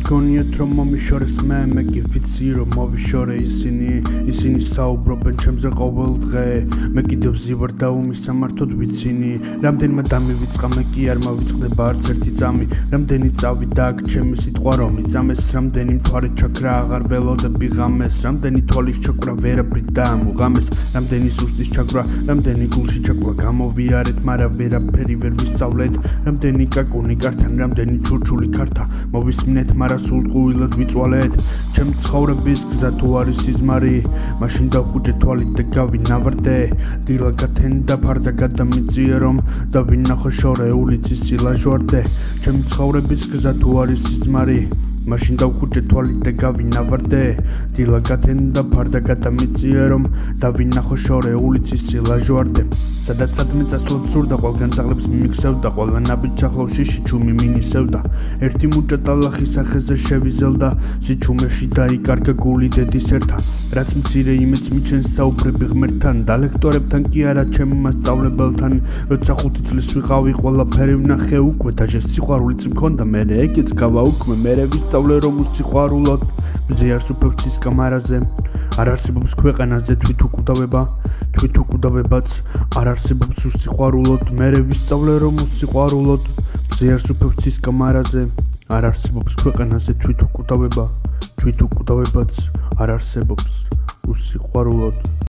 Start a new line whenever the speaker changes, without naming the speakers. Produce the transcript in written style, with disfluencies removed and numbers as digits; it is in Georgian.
გონიათ რომ მომიშორეს მე კი ვიცი რომ მოვიშორე ისინი საუბრობენ ჩემზე ყოველ დღე მე კიდევ ზივარ და უმისამართოდ ვიცინი რამდენმა დამივიწყა მე კი არ მოვიწყდება არც ერთი წამი რამდენი წავიდა აქ ჩემი სიტყვა რომ იწამეს რამდენი მთვარე ჩაქრა აღარ ველოდები ღამეს რამდენი თვალის ჩაქრა ვერაფრით დაამოღამეს რამდენი სუსტის ჩაქრა რამდენი გულში ჩაქრა გამოვიარეთ მაგრამ ვერაფერი ვერ ვისწავლეთ რამდენი კაკუნი კართან რამდენი ჩურჩული ქართა მოვისმინეთ მაგრამ სულ ყუილად ვიწვალეთ ჩემ ცხოვრების გზა თუ არის სიზმარი მაშინ დავხუჭე თვალით და გავინავარდე დილა გათენდა ფარდა გადამიწია რომ დავინახო შორეული ცისილა ჟვარდე ჩემ ცხოვრების გზა თუ არის სიზმარი მაშინ დავხუჭე თვალით და გავინავარდე დილა გათენდა ფარდა გადამიწია რომ დავინახო შორეული ცისილა ჟვარდე სადაც სადმე წასვლად სურდა ყველგან ძაღლებს მიმიქცევდა ყველა ნაბიჯ ახლავში შიჩუმი მინისევდა ერთი მუჭა ტალახი სახეზე შევიზელდა სიჩუმეში დაიკარგა გული დედის ერთა რაც მცირე იმეც მიჩენს საუბრები ღმერთთან და ლექტორებთან კი არა ჩემ მასწავლებელთან როცა 5 წლის ვიყავი ყველაფერი ვნახე უკვე დაჟე სიყვარულიც მქონდა მე ეგეც გავაუქმე მე ვისწავლე რომ უსიყვარულოდ მზე არ სუფევცის კამარაზე არ არსებობს ქვეყანაზე თვით უკუდავებაც არ არსებობს უსიყვარულოდ მე ვისწავლე რომ უსიყვარულოდ მზე არ სუფევცის კამარაზე არ არსებობს ქვეყანაზე თვით უკუდავებაც არ არსებობს უსიყვარულოდ